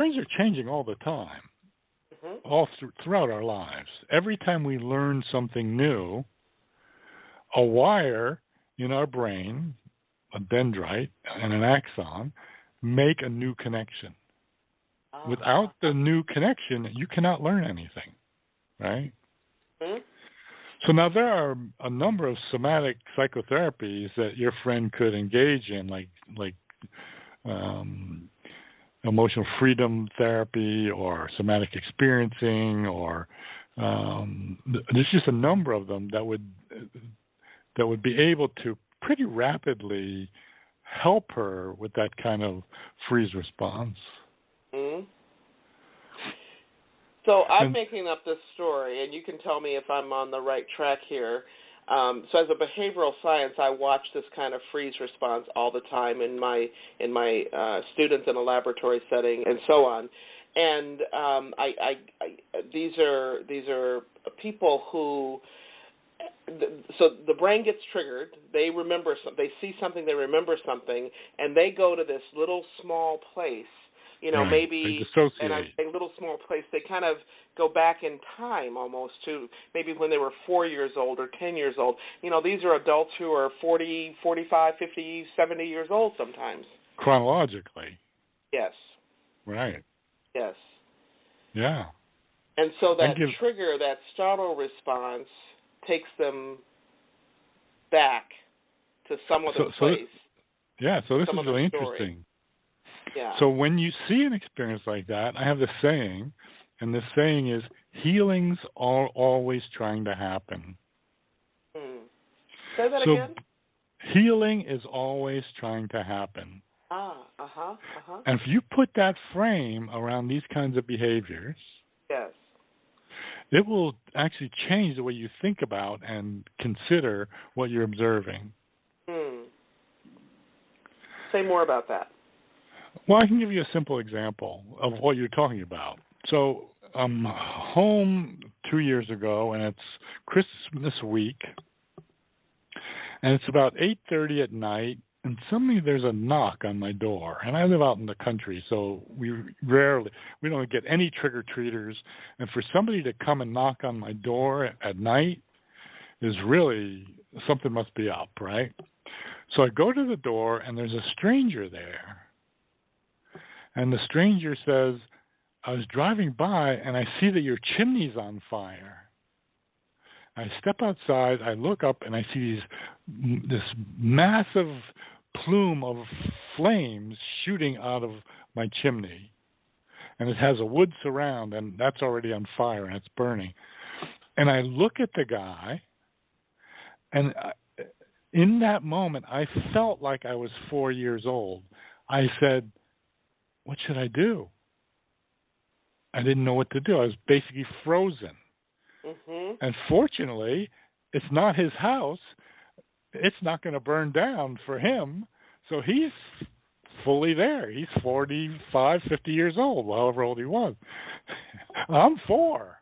brains are changing all the time, Mm-hmm. throughout our lives. Every time we learn something new, a wire in our brain, a dendrite and an axon, make a new connection. Without the new connection, you cannot learn anything, right? Mm-hmm. So now there are a number of somatic psychotherapies that your friend could engage in, like emotional freedom therapy or somatic experiencing, or there's just a number of them that would be able to pretty rapidly help her with that kind of freeze response. Mm-hmm. So I'm making up this story, and you can tell me if I'm on the right track here. So as a behavioral science, I watch this kind of freeze response all the time in my students in a laboratory setting and so on. And these are people who. So the brain gets triggered. They remember something. They see something. They remember something, and they go to this little small place. Right. Maybe in a little small place. They kind of go back in time almost to maybe when they were 4 years old or 10 years old. These are adults who are 40, 45, 50, 70 years old sometimes. Chronologically. Yes. Right. Yes. Yeah. And so that trigger, that startle response, takes them back to some other place. So this is really interesting. Yeah. So when you see an experience like that, I have this saying, and this saying is, healings are always trying to happen. Say that again? Healing is always trying to happen. And if you put that frame around these kinds of behaviors, yes, it will actually change the way you think about and consider what you're observing. Say more about that. Well, I can give you a simple example of what you're talking about. So I'm home 2 years ago, and it's Christmas week, and it's about 8:30 at night, and suddenly there's a knock on my door. And I live out in the country, so we don't get any trick-or-treaters, and for somebody to come and knock on my door at night is really, something must be up, right? So I go to the door, and there's a stranger there. And the stranger says, I was driving by, and I see that your chimney's on fire. I step outside, I look up, and I see this massive plume of flames shooting out of my chimney. And it has a wood surround, and that's already on fire, and it's burning. And I look at the guy, and in that moment, I felt like I was 4 years old. I said, what should I do? I didn't know what to do. I was basically frozen. And fortunately, it's not his house. It's not going to burn down for him. So he's fully there. He's 45, 50 years old, however old he was. I'm 4.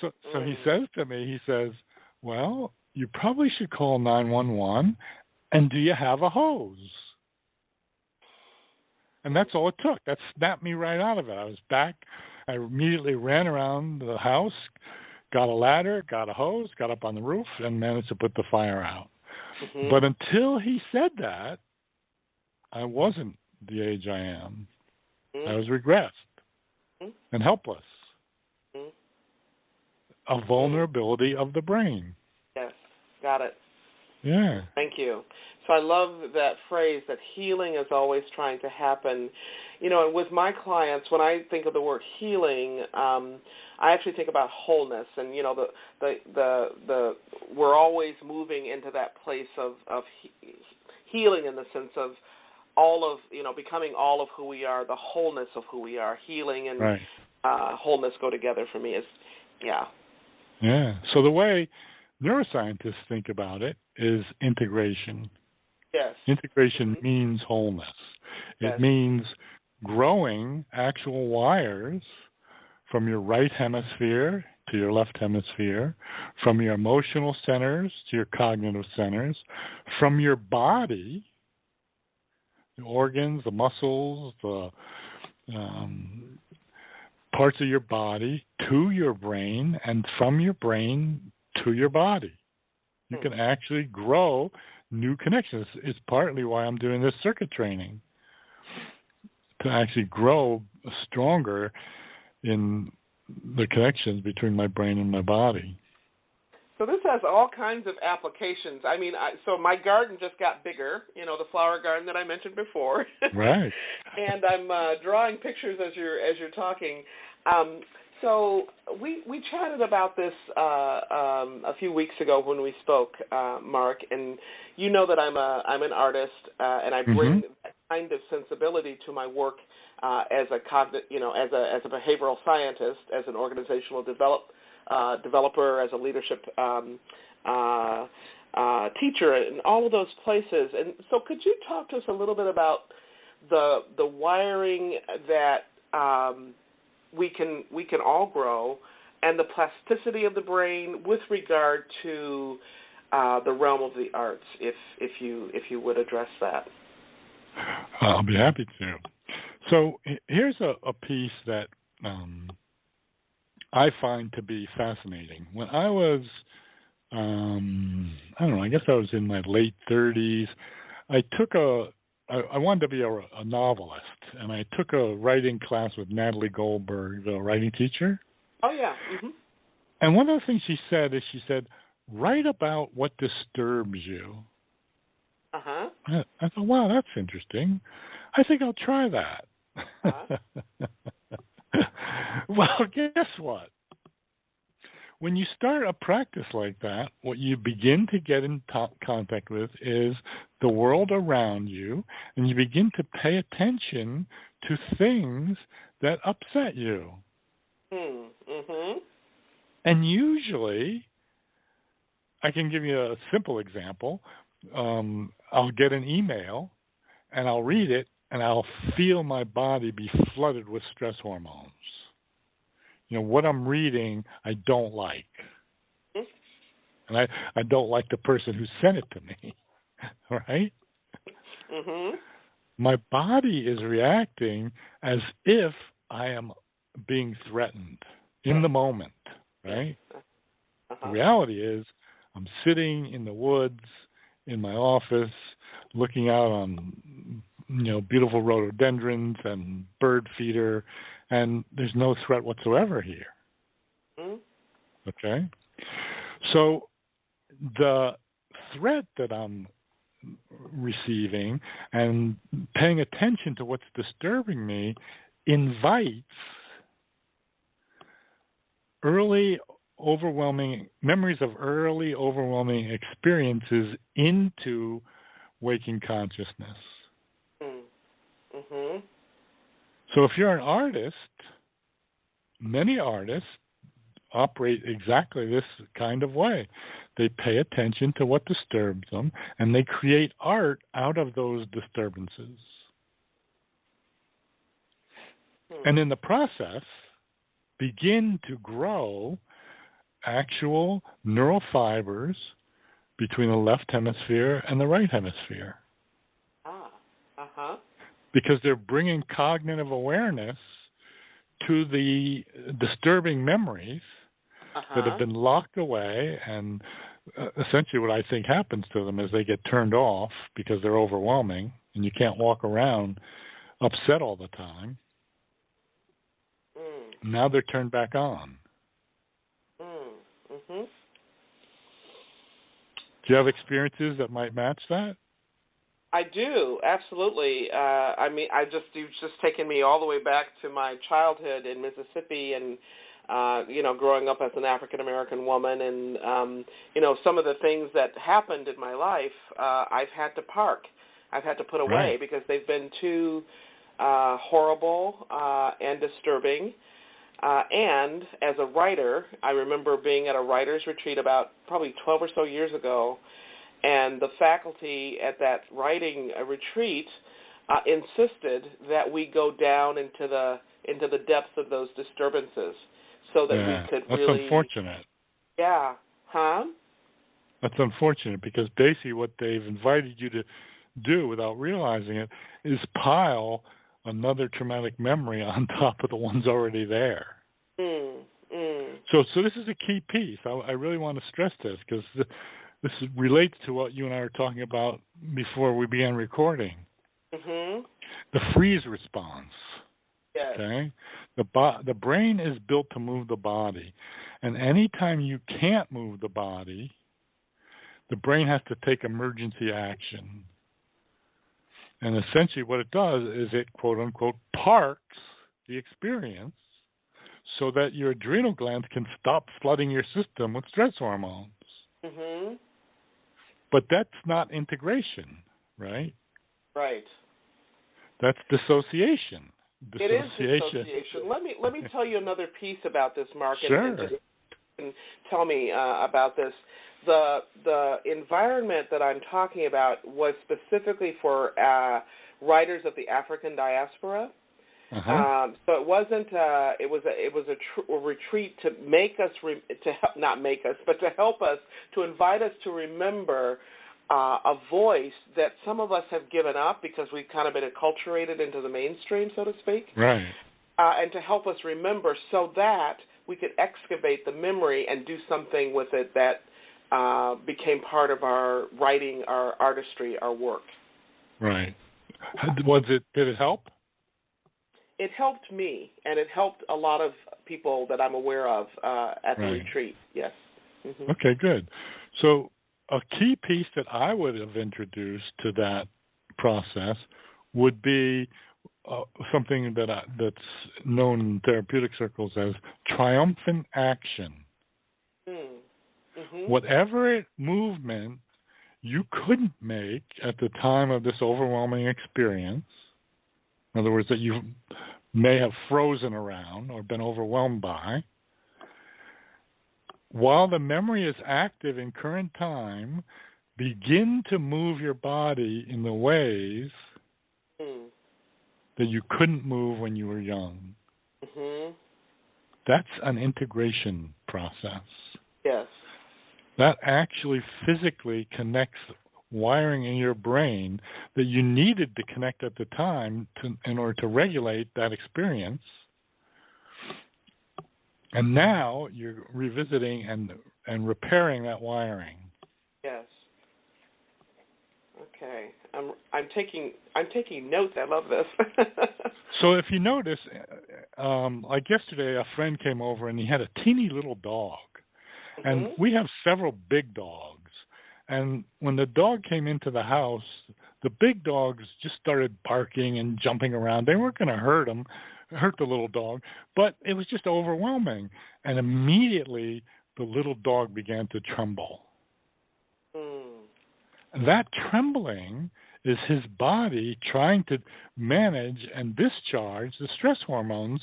So he says to me, he says, well, you probably should call 911, and do you have a hose? And that's all it took. That snapped me right out of it. I was back. I immediately ran around the house, got a ladder, got a hose, got up on the roof, and managed to put the fire out. But until he said that, I wasn't the age I am. I was regressed and helpless. A vulnerability of the brain. Yes, got it. Yeah. Thank you. So I love that phrase, that healing is always trying to happen. And with my clients, when I think of the word healing, I actually think about wholeness, and the we're always moving into that place of healing, in the sense of all of becoming all of who we are, the wholeness of who we are. Healing and wholeness go together for me. Yeah. So the way neuroscientists think about it is integration. Yes. Integration means wholeness. It means growing actual wires from your right hemisphere to your left hemisphere, from your emotional centers to your cognitive centers, from your body, the organs, the muscles, the parts of your body to your brain, and from your brain to your body. You can actually grow new connections. It's partly why I'm doing this circuit training, to actually grow stronger in the connections between my brain and my body. So this has all kinds of applications. I mean, so my garden just got bigger, the flower garden that I mentioned before. Right. And I'm drawing pictures as you're talking. So we chatted about this a few weeks ago when we spoke, Mark, and you know that I'm an artist, and I bring that kind of sensibility to my work as a as a behavioral scientist, as an organizational developer, as a leadership teacher, and all of those places. And so, could you talk to us a little bit about the wiring that we can all grow, and the plasticity of the brain with regard to the realm of the arts, if you would address that? I'll be happy to. So here's a piece that I find to be fascinating. When I was, I don't know, I guess I was in my late 30s, I wanted to be a novelist, and I took a writing class with Natalie Goldberg, the writing teacher. Oh, yeah. Mm-hmm. And one of the things she said, write about what disturbs you. Uh-huh. I thought, wow, that's interesting. I think I'll try that. Uh-huh. Well, guess what? When you start a practice like that, what you begin to get in contact with is the world around you, and you begin to pay attention to things that upset you. Mm-hmm. And usually, I can give you a simple example. I'll get an email, and I'll read it, and I'll feel my body be flooded with stress hormones. What I'm reading, I don't like. And I don't like the person who sent it to me, right? Mm-hmm. My body is reacting as if I am being threatened in the moment, right? Uh-huh. The reality is I'm sitting in the woods in my office looking out on, beautiful rhododendrons and bird feeder, and there's no threat whatsoever here. Mm-hmm. Okay? So the threat that I'm receiving and paying attention to what's disturbing me invites memories of early overwhelming experiences into waking consciousness. Mm-hmm. So if you're an artist, many artists operate exactly this kind of way. They pay attention to what disturbs them, and they create art out of those disturbances. And in the process, begin to grow actual neural fibers between the left hemisphere and the right hemisphere. Uh-huh. Because they're bringing cognitive awareness to the disturbing memories that have been locked away, and essentially what I think happens to them is they get turned off because they're overwhelming, and you can't walk around upset all the time. Now they're turned back on. Mm-hmm. Do you have experiences that might match that? I do, absolutely. You've just taken me all the way back to my childhood in Mississippi, and growing up as an African American woman, and some of the things that happened in my life, I've had to park. I've had to put away because they've been too horrible and disturbing. And as a writer, I remember being at a writer's retreat about probably 12 or so years ago, and the faculty at that writing retreat insisted that we go down into the depths of those disturbances, so that we could really. That's unfortunate. Yeah. Huh? That's unfortunate, because basically what they've invited you to do without realizing it is pile another traumatic memory on top of the ones already there. Mm. Mm. So this is a key piece. I really want to stress this because this relates to what you and I were talking about before we began recording. Mm-hmm. The freeze response. Yes. Okay? The brain is built to move the body. And anytime you can't move the body, the brain has to take emergency action. And essentially what it does is it, quote unquote, parks the experience so that your adrenal glands can stop flooding your system with stress hormones. Mm-hmm. But that's not integration, right? Right. That's dissociation. It is dissociation. Let me tell you another piece about this, Mark. Sure. And just tell me about this. The environment that I'm talking about was specifically for writers of the African diaspora. Uh-huh. So it wasn't. It was a retreat to make us not make us, but to help us, to invite us to remember a voice that some of us have given up because we've kind of been acculturated into the mainstream, so to speak. Right. And to help us remember so that we could excavate the memory and do something with it that became part of our writing, our artistry, our work. Right. Did it help? It helped me, and it helped a lot of people that I'm aware of at the retreat, yes. Mm-hmm. Okay, good. So a key piece that I would have introduced to that process would be something that's known in therapeutic circles as triumphant action. Mm-hmm. Whatever movement you couldn't make at the time of this overwhelming experience, in other words, that you may have frozen around or been overwhelmed by, while the memory is active in current time, begin to move your body in the ways that you couldn't move when you were young. Mm-hmm. That's an integration process. Yes. That actually physically connects wiring in your brain that you needed to connect at the time in order to regulate that experience. And now you're revisiting and repairing that wiring. Yes. Okay. I'm taking notes. I love this. So if you notice, like yesterday, a friend came over and he had a teeny little dog. Mm-hmm. And we have several big dogs. And when the dog came into the house, the big dogs just started barking and jumping around. They weren't going to hurt the little dog, but it was just overwhelming. And immediately the little dog began to tremble. That trembling is his body trying to manage and discharge the stress hormones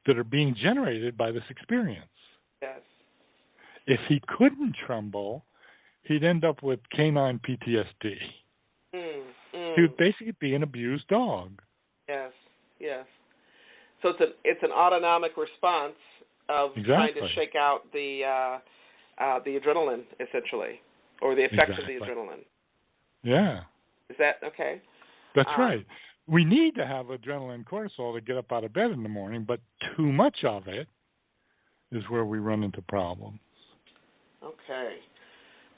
that are being generated by this experience. Yes. If he couldn't tremble, he'd end up with canine PTSD. He would basically be an abused dog. Yes, yes. So it's an autonomic response of trying to shake out the adrenaline, essentially, or the effects of the adrenaline. Yeah. Is that okay? That's right. We need to have adrenaline cortisol to get up out of bed in the morning, but too much of it is where we run into problems. Okay.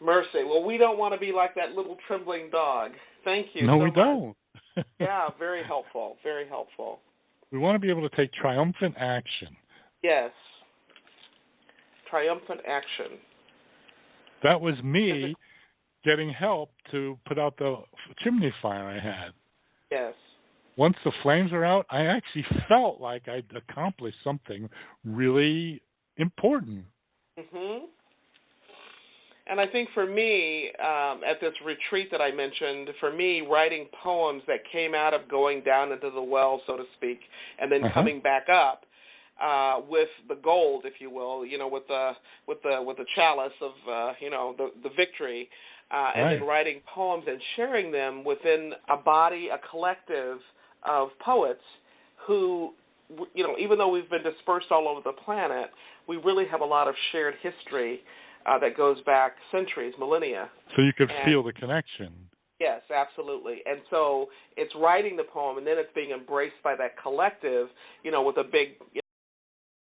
Mercy. Well, we don't want to be like that little trembling dog. Thank you. No, so we much. don't. Yeah, very helpful. Very helpful. We want to be able to take triumphant action. Yes. Triumphant action. That was me getting help to put out the chimney fire I had. Yes. Once the flames were out, I actually felt like I'd accomplished something really important. Mm-hmm. And I think for me, at this retreat that I mentioned, for me, writing poems that came out of going down into the well, so to speak, and then coming back up with the gold, if you will, with the chalice of the victory, and then writing poems and sharing them within a body, a collective of poets who, even though we've been dispersed all over the planet, we really have a lot of shared history that goes back centuries, millennia. So you could feel the connection. Yes, absolutely. And so it's writing the poem, and then it's being embraced by that collective, with a big,